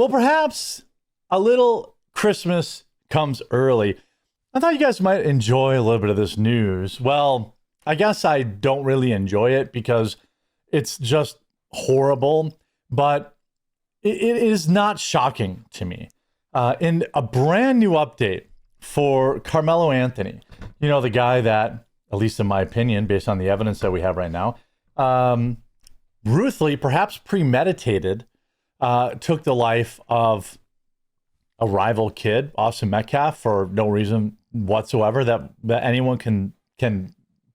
Well, perhaps a little Christmas comes early. I thought you guys might enjoy a little bit of this news. Well, I guess I don't really enjoy it because it's just horrible, but it is not shocking to me. In a brand new update for Karmelo Anthony, you know, the guy that, at least in my opinion, based on the evidence that we have right now, ruthlessly, perhaps premeditated, took the life of a rival kid, Austin Metcalf, for no reason whatsoever that anyone can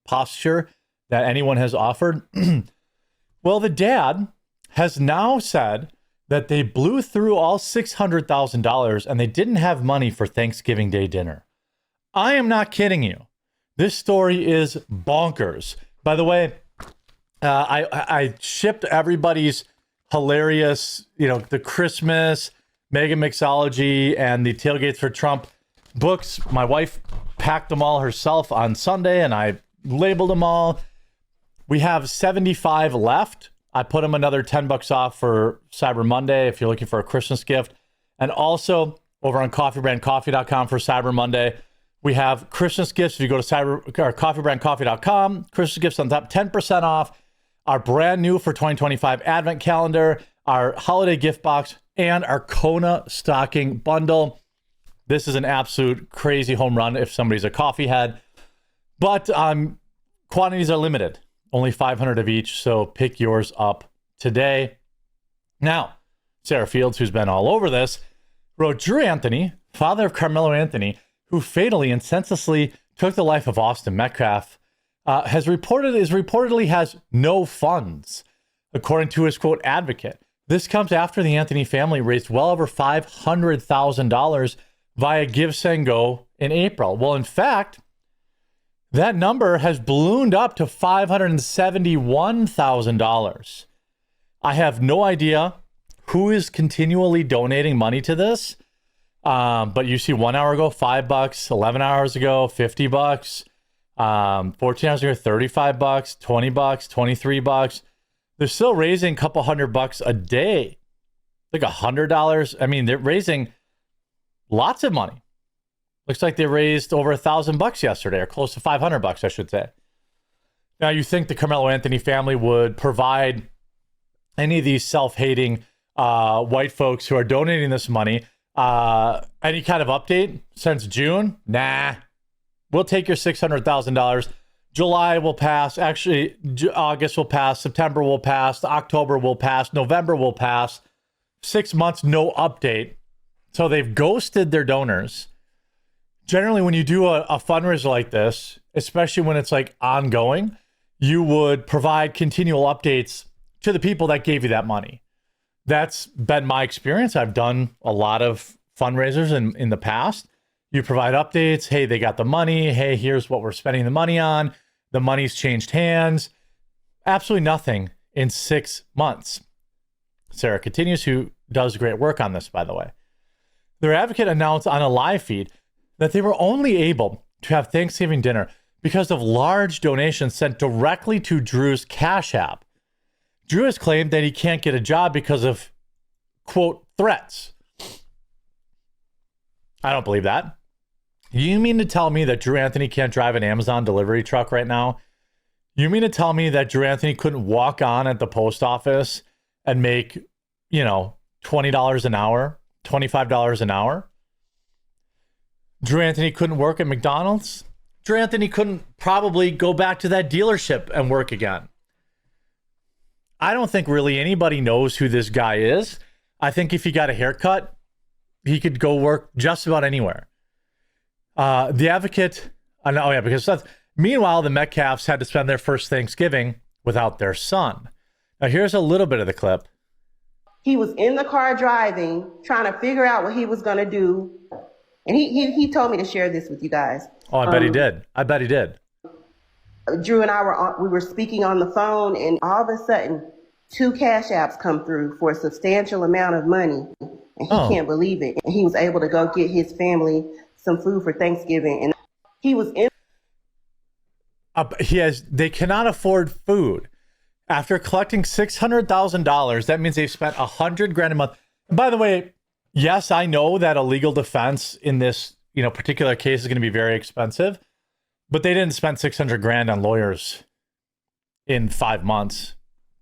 posture that anyone has offered. Well, the dad has now said that they blew through all $600,000 and they didn't have money for Thanksgiving Day dinner. I am not kidding you. This story is bonkers. By the way, I shipped everybody's hilarious, the Christmas, Mega Mixology, and the Tailgates for Trump books. My wife packed them all herself on Sunday, and I labeled them all. We have 75 left. I put them another $10 off for Cyber Monday if you're looking for a Christmas gift. And also over on coffeebrandcoffee.com for Cyber Monday, we have Christmas gifts. If you go to coffeebrandcoffee.com, Christmas gifts on top, 10% off. Our brand new for 2025 Advent calendar, our holiday gift box, and our Kona stocking bundle. This is an absolute crazy home run if somebody's a coffee head. But quantities are limited. Only 500 of each, so pick yours up today. Now, Sarah Fields, who's been all over this, wrote, Drew Anthony, father of Karmelo Anthony, who fatally and senselessly took the life of Austin Metcalf, reportedly has no funds, according to his quote advocate. This comes after the Anthony family raised well over $500,000 via GiveSendGo in April. Well, in fact, that number has ballooned up to $571,000. I have no idea who is continually donating money to this. But you see 1 hour ago, $5, 11 hours ago, $50, 14 hours ago, $35, $20, $23. They're still raising a couple $100 a day, like $100. I mean, they're raising lots of money. Looks like they raised over $1,000 yesterday, or close to $500, I should say. Now, you think the Karmelo Anthony family would provide any of these self-hating white folks who are donating this money any kind of update since June? Nah. We'll take your $600,000. July will pass. Actually, August will pass. September will pass. October will pass. November will pass. 6 months, no update. So they've ghosted their donors. Generally, when you do a fundraiser like this, especially when it's like ongoing, you would provide continual updates to the people that gave you that money. That's been my experience. I've done a lot of fundraisers in the past. You provide updates. Hey, they got the money. Hey, here's what we're spending the money on. The money's changed hands. Absolutely nothing in 6 months. Sarah continues, who does great work on this, by the way. Their advocate announced on a live feed that they were only able to have Thanksgiving dinner because of large donations sent directly to Drew's Cash App. Drew has claimed that he can't get a job because of, quote, threats. I don't believe that. You mean to tell me that Drew Anthony can't drive an Amazon delivery truck right now? You mean to tell me that Drew Anthony couldn't walk on at the post office and make, $20 an hour, $25 an hour? Drew Anthony couldn't work at McDonald's? Drew Anthony couldn't probably go back to that dealership and work again. I don't think really anybody knows who this guy is. I think if he got a haircut, he could go work just about anywhere. The advocate, meanwhile, the Metcalfs had to spend their first Thanksgiving without their son. Now, here's a little bit of the clip. He was in the car driving, trying to figure out what he was going to do. And he told me to share this with you guys. Oh, I bet he did. I bet he did. Drew and I were speaking on the phone, and all of a sudden, 2 Cash Apps come through for a substantial amount of money. And he can't believe it. And he was able to go get his family some food for Thanksgiving. And he was in. They cannot afford food. After collecting $600,000, that means they've spent $100,000 a month. And by the way, yes, I know that a legal defense in this, particular case is going to be very expensive, but they didn't spend 600 grand on lawyers in 5 months.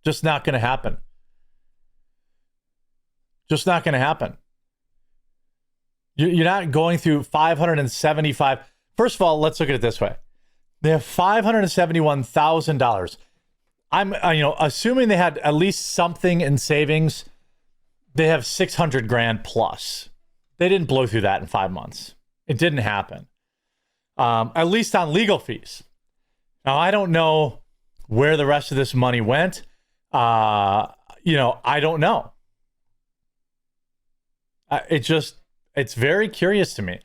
Just not going to happen. Just not going to happen. You're not going through 575. First of all, let's look at it this way. They have $571,000. I'm, assuming they had at least something in savings. They have 600 grand plus. They didn't blow through that in 5 months. It didn't happen. At least on legal fees. Now, I don't know where the rest of this money went. I don't know. It's very curious to me.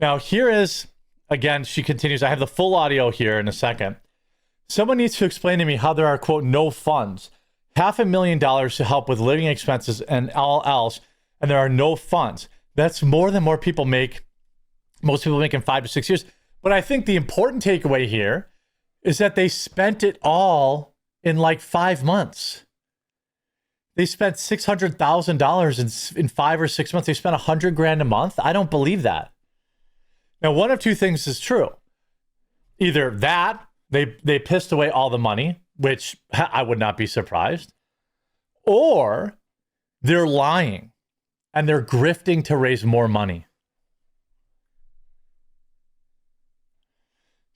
Now, here is, again, she continues. I have the full audio here in a second. Someone needs to explain to me how there are, quote, no funds, $500,000 to help with living expenses and all else, and there are no funds. That's more than most people make in 5 to 6 years. But I think the important takeaway here is that they spent it all in like 5 months. They spent $600,000 in 5 or 6 months. They spent 100 grand a month. I don't believe that. Now, one of two things is true. Either that, they pissed away all the money, which I would not be surprised, or they're lying and they're grifting to raise more money.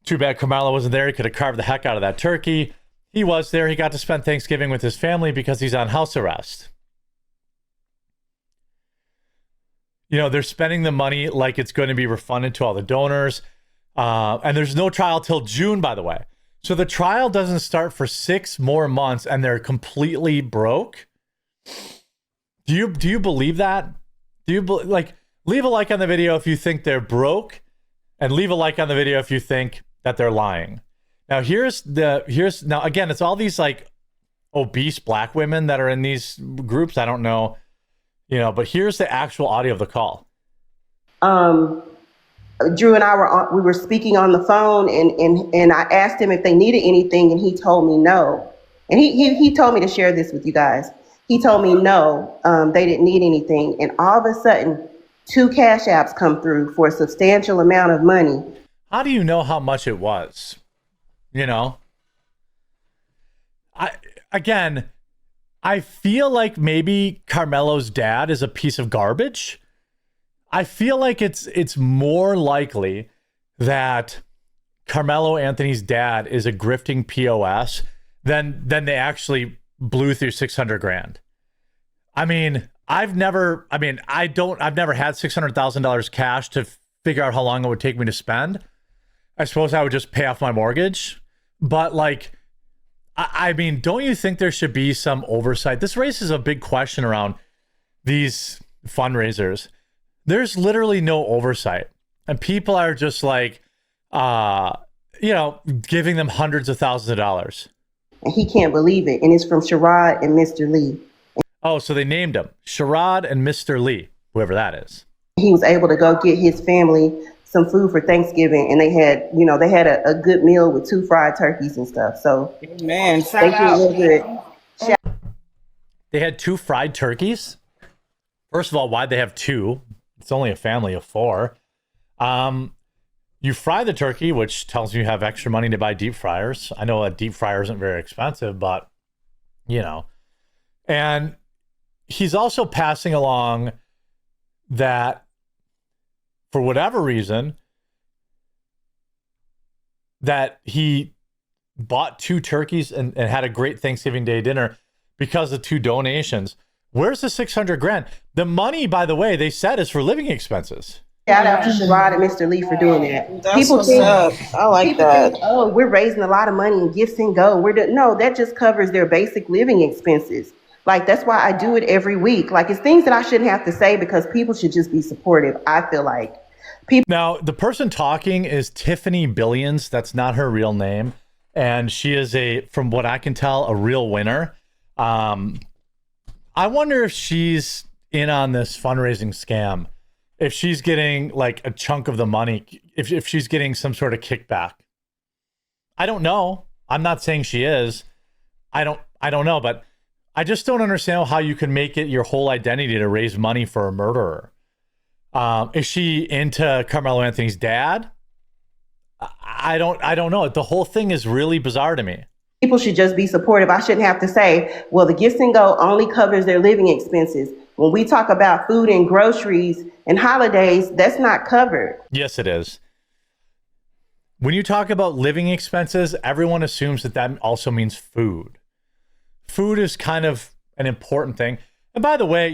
Too bad Karmelo wasn't there. He could have carved the heck out of that turkey. He was there. He got to spend Thanksgiving with his family because he's on house arrest. They're spending the money like it's going to be refunded to all the donors. And there's no trial till June, by the way. So the trial doesn't start for 6 more months and they're completely broke. Do you believe that? Leave a like on the video if you think they're broke, and leave a like on the video if you think that they're lying. Now now again, it's all these like obese black women that are in these groups. I don't know, but here's the actual audio of the call. Drew and I we were speaking on the phone, and I asked him if they needed anything, and he told me no. And he told me to share this with you guys. He told me no, they didn't need anything. And all of a sudden, 2 cash apps come through for a substantial amount of money. How do you know how much it was? I feel like maybe Karmelo's dad is a piece of garbage. I feel like it's more likely that Karmelo Anthony's dad is a grifting POS than they actually blew through 600 grand. I've never had $600,000 cash to figure out how long it would take me to spend. I suppose I would just pay off my mortgage. But don't you think there should be some oversight? This raises a big question around these fundraisers. There's literally no oversight. And people are just giving them hundreds of thousands of dollars. And he can't believe it. And it's from Sherrod and Mr. Lee. Oh, so they named him Sherrod and Mr. Lee, whoever that is. He was able to go get his family some food for Thanksgiving, and they had a good meal with 2 fried turkeys and stuff. So, man, they feel real good. They had 2 fried turkeys. First of all, why'd they have 2? It's only a family of 4. You fry the turkey, which tells you have extra money to buy deep fryers. I know a deep fryer isn't very expensive, but and he's also passing along that for whatever reason that he bought 2 turkeys and had a great Thanksgiving Day dinner because of 2 donations. Where's the 600 grand? The money, by the way, they said is for living expenses. Shout out to Sherrod and Mr. Lee for doing that. That's people what's up. I like that. Think, oh, we're raising a lot of money in gifts and go. No, that just covers their basic living expenses. That's why I do it every week. It's things that I shouldn't have to say because people should just be supportive. I feel like people. Now, the person talking is Tiffany Billions. That's not her real name. And she is from what I can tell, a real winner. I wonder if she's in on this fundraising scam. If she's getting a chunk of the money, if she's getting some sort of kickback. I don't know. I'm not saying she is. I don't know, but I just don't understand how you can make it your whole identity to raise money for a murderer. Is she into Carmelo Anthony's dad? I don't know. The whole thing is really bizarre to me. People should just be supportive. I shouldn't have to say, well, the Gifts and Go only covers their living expenses. When we talk about food and groceries and holidays, that's not covered. Yes, it is. When you talk about living expenses, everyone assumes that also means food. Food is kind of an important thing. And by the way,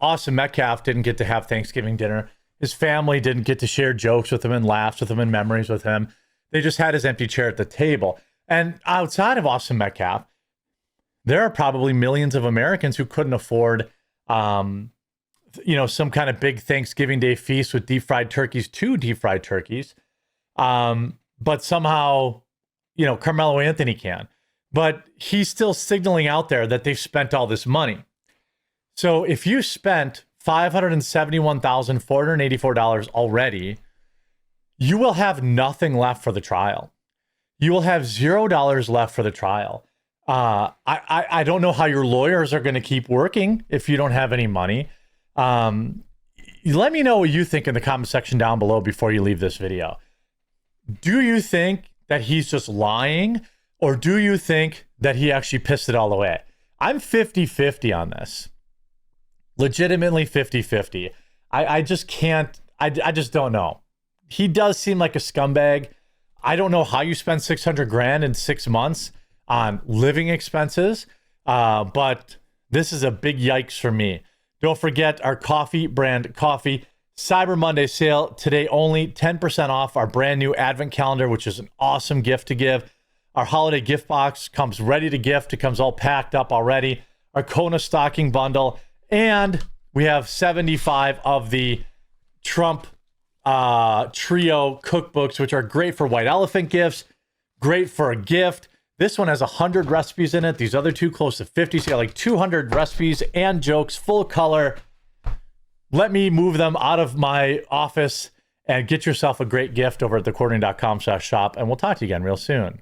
Austin Metcalf didn't get to have Thanksgiving dinner. His family didn't get to share jokes with him and laughs with him and memories with him. They just had his empty chair at the table. And outside of Austin Metcalf, there are probably millions of Americans who couldn't afford, some kind of big Thanksgiving Day feast with deep fried turkeys, 2 deep fried turkeys. But somehow, Carmelo Anthony can. But he's still signaling out there that they've spent all this money. So if you spent $571,484 already, you will have nothing left for the trial. You will have $0 left for the trial. I don't know how your lawyers are going to keep working if you don't have any money. Let me know what you think in the comment section down below before you leave this video. Do you think that he's just lying, or do you think that he actually pissed it all away? I'm 50-50 on this. Legitimately 50-50. I just can't, I just don't know. He does seem like a scumbag. I don't know how you spend $600,000 in 6 months on living expenses, but this is a big yikes for me. Don't forget our coffee brand coffee. Cyber Monday sale today only, 10% off our brand new advent calendar, which is an awesome gift to give. Our holiday gift box comes ready to gift. It comes all packed up already. Our Kona stocking bundle. And we have 75 of the Trump trio cookbooks, which are great for white elephant gifts, great for a gift. This one has 100 recipes in it. These other two close to 50. So you got like 200 recipes and jokes, full color. Let me move them out of my office and get yourself a great gift over at thecourtney.com/shop. And we'll talk to you again real soon.